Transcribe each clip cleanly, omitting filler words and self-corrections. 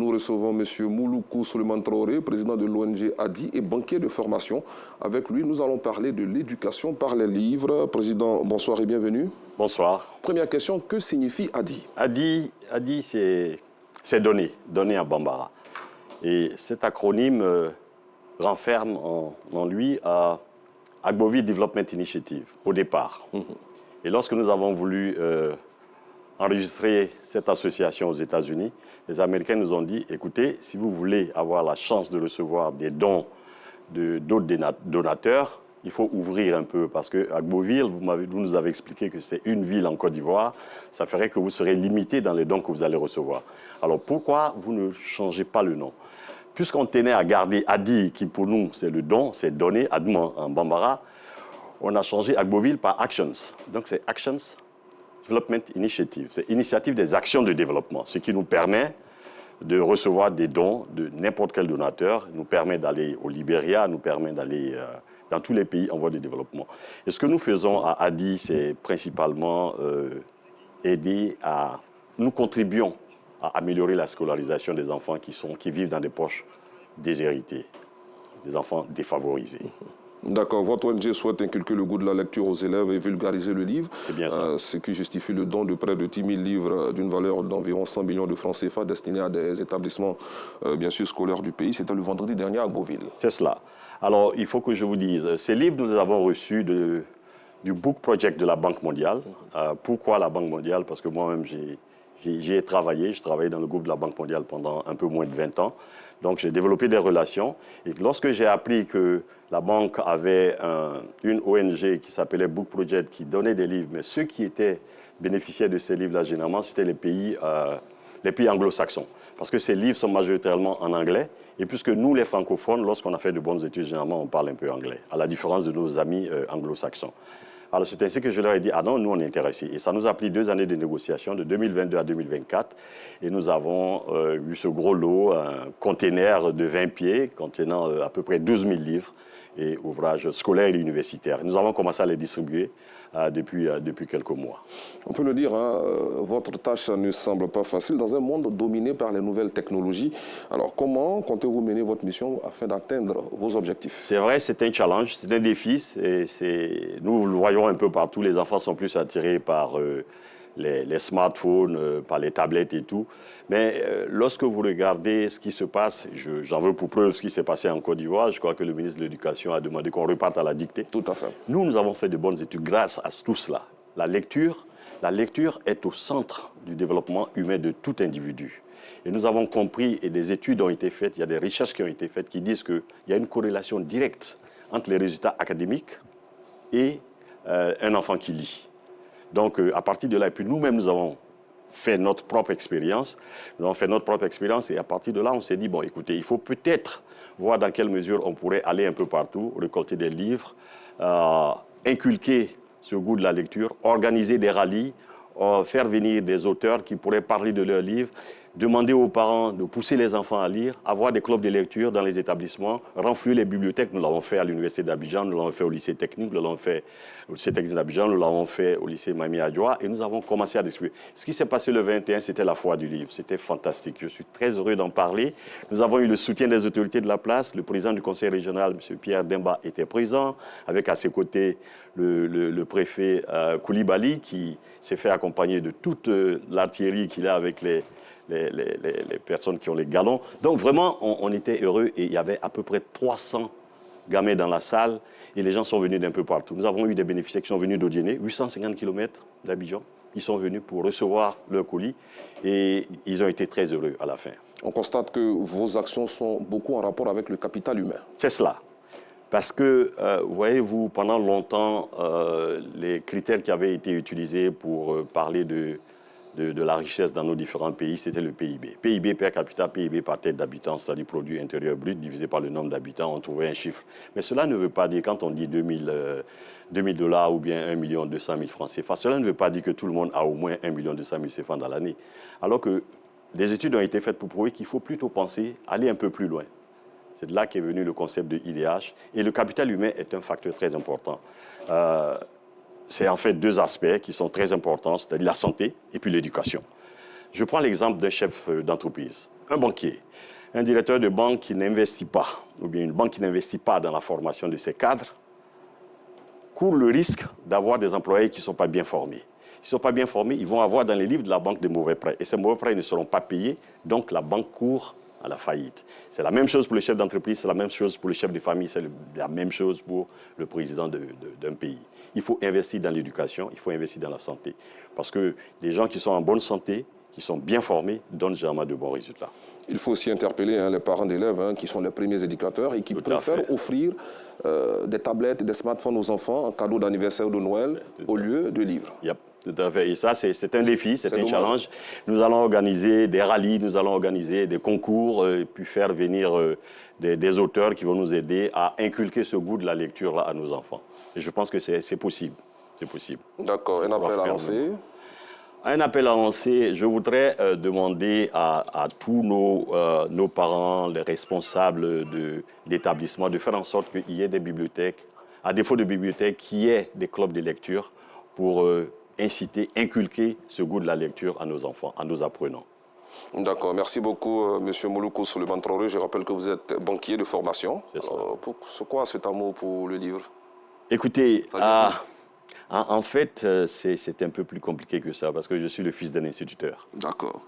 Nous recevons M. Mouloukou Souleymane Traoré, président de l'ONG ADI et banquier de formation. Avec lui, nous allons parler de l'éducation par les livres. Président, bonsoir et bienvenue. Bonsoir. Première question, que signifie ADI? ADI, c'est donner à Bambara. Et cet acronyme renferme en lui Agboville Development Initiative, au départ. Et lorsque nous avons voulu enregistrer cette association aux États-Unis, les Américains nous ont dit, écoutez, si vous voulez avoir la chance de recevoir des dons d'autres donateurs, il faut ouvrir un peu, parce que Agboville, vous nous avez expliqué que c'est une ville en Côte d'Ivoire, ça ferait que vous serez limité dans les dons que vous allez recevoir. Alors pourquoi vous ne changez pas le nom? Puisqu'on tenait à garder Adi, qui pour nous c'est le don, c'est donner, Adman en Bambara, on a changé Agboville par Actions. Donc c'est Actions Development Initiative, c'est initiative des actions de développement, ce qui nous permet de recevoir des dons de n'importe quel donateur, nous permet d'aller au Libéria, nous permet d'aller dans tous les pays en voie de développement. Et ce que nous faisons à ADI, c'est principalement aider à... Nous contribuons à améliorer la scolarisation des enfants qui vivent dans des poches déshéritées, des enfants défavorisés. D'accord. Votre ONG souhaite inculquer le goût de la lecture aux élèves et vulgariser le livre. C'est bien ça. Ce qui justifie le don de près de 10 000 livres d'une valeur d'environ 100 millions de francs CFA destinés à des établissements, bien sûr, scolaires du pays. C'était le vendredi dernier à Beauville. C'est cela. Alors, il faut que je vous dise, ces livres, nous les avons reçus du Book Project de la Banque mondiale. Pourquoi la Banque mondiale? Parce que moi-même, j'y ai travaillé. Je travaillais dans le groupe de la Banque mondiale pendant un peu moins de 20 ans. Donc, j'ai développé des relations. Et lorsque j'ai appris que la banque avait une ONG qui s'appelait Book Project, qui donnait des livres, mais ceux qui bénéficiaient de ces livres-là, généralement, c'était les pays anglo-saxons. Parce que ces livres sont majoritairement en anglais. Et puisque nous, les francophones, lorsqu'on a fait de bonnes études, généralement, on parle un peu anglais, à la différence de nos amis anglo-saxons. Alors, c'est ainsi que je leur ai dit, ah non, nous, on est intéressés. Et ça nous a pris 2 années de négociation, de 2022 à 2024. Et nous avons eu ce gros lot, un container de 20 pieds, contenant à peu près 12 000 livres et ouvrages scolaires et universitaires. Nous avons commencé à les distribuer depuis quelques mois. On peut le dire, hein, votre tâche ne semble pas facile dans un monde dominé par les nouvelles technologies. Alors, comment comptez-vous mener votre mission afin d'atteindre vos objectifs? C'est vrai, c'est un challenge, c'est un défi. Nous le voyons un peu partout, les enfants sont plus attirés par les smartphones, par les tablettes et tout. Mais lorsque vous regardez ce qui se passe, j'en veux pour preuve ce qui s'est passé en Côte d'Ivoire. Je crois que le ministre de l'Éducation a demandé qu'on reparte à la dictée. Tout à fait. Nous avons fait de bonnes études grâce à tout cela. La lecture est au centre du développement humain de tout individu. Et nous avons compris, et des études ont été faites, il y a des recherches qui ont été faites qui disent qu'il y a une corrélation directe entre les résultats académiques et un enfant qui lit. Donc, à partir de là, et puis nous-mêmes, nous avons fait notre propre expérience. Nous avons fait notre propre expérience et à partir de là, on s'est dit, bon, écoutez, il faut peut-être voir dans quelle mesure on pourrait aller un peu partout, récolter des livres, inculquer ce goût de la lecture, organiser des rallyes, faire venir des auteurs qui pourraient parler de leurs livres, demander aux parents de pousser les enfants à lire, avoir des clubs de lecture dans les établissements, renflouer les bibliothèques. Nous l'avons fait à l'université d'Abidjan, nous l'avons fait au lycée technique, nous l'avons fait au lycée technique d'Abidjan, nous l'avons fait au lycée Mami Adjoa et nous avons commencé à distribuer. Ce qui s'est passé le 21, c'était la foire du livre. C'était fantastique. Je suis très heureux d'en parler. Nous avons eu le soutien des autorités de la place. Le président du conseil régional, M. Pierre Demba, était présent, avec à ses côtés le préfet Koulibaly, qui s'est fait accompagner de toute l'artillerie qu'il a avec les personnes qui ont les galons. Donc vraiment, on était heureux et il y avait à peu près 300 gamins dans la salle et les gens sont venus d'un peu partout. Nous avons eu des bénéficiaires qui sont venus d'Odiéné, 850 km d'Abidjan. Ils sont venus pour recevoir leur colis et ils ont été très heureux à la fin. On constate que vos actions sont beaucoup en rapport avec le capital humain. C'est cela. Parce que, voyez-vous, pendant longtemps, les critères qui avaient été utilisés pour parler de la richesse dans nos différents pays, c'était le PIB. PIB per capita, PIB par tête d'habitant, c'est-à-dire produit intérieur brut divisé par le nombre d'habitants, on trouvait un chiffre. Mais cela ne veut pas dire, quand on dit 2000 $ ou bien 1 200 000 francs CFA, cela ne veut pas dire que tout le monde a au moins 1 200 000 CFA dans l'année. Alors que des études ont été faites pour prouver qu'il faut plutôt penser, aller un peu plus loin. C'est de là qu'est venu le concept de IDH. Et le capital humain est un facteur très important. C'est en fait 2 aspects qui sont très importants, c'est-à-dire la santé et puis l'éducation. Je prends l'exemple d'un chef d'entreprise, un banquier, un directeur de banque qui n'investit pas, ou bien une banque qui n'investit pas dans la formation de ses cadres, court le risque d'avoir des employés qui ne sont pas bien formés. S'ils ne sont pas bien formés, ils vont avoir dans les livres de la banque des mauvais prêts. Et ces mauvais prêts ne seront pas payés, donc la banque court à la faillite. C'est la même chose pour le chef d'entreprise, c'est la même chose pour le chef de famille, c'est la même chose pour le président d'un pays. Il faut investir dans l'éducation, il faut investir dans la santé. Parce que les gens qui sont en bonne santé, qui sont bien formés, donnent généralement de bons résultats. Il faut aussi interpeller les parents d'élèves qui sont les premiers éducateurs et qui préfèrent offrir des tablettes et des smartphones aux enfants en cadeau d'anniversaire ou de Noël au lieu de livres. Yep. Tout à fait. Et ça, c'est un défi, c'est un challenge. Nous allons organiser des rallyes, nous allons organiser des concours, puis faire venir des auteurs qui vont nous aider à inculquer ce goût de la lecture là, à nos enfants. Et je pense que c'est possible. C'est possible. D'accord. Un appel à lancer. Un appel à lancer. Je voudrais demander à tous nos parents, les responsables d'établissements, de faire en sorte qu'il y ait des bibliothèques, à défaut de bibliothèques, qu'il y ait des clubs de lecture pour inciter, inculquer ce goût de la lecture à nos enfants, à nos apprenants. D'accord. Merci beaucoup, M. Moluku Souleymane Traoré. Je rappelle que vous êtes banquier de formation. C'est quoi cet amour pour le livre? Écoutez, en fait, c'est un peu plus compliqué que ça, parce que je suis le fils d'un instituteur. D'accord.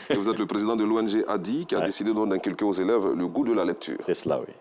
Et vous êtes le président de l'ONG ADI, qui a décidé d'inculquer aux élèves le goût de la lecture. C'est cela, oui.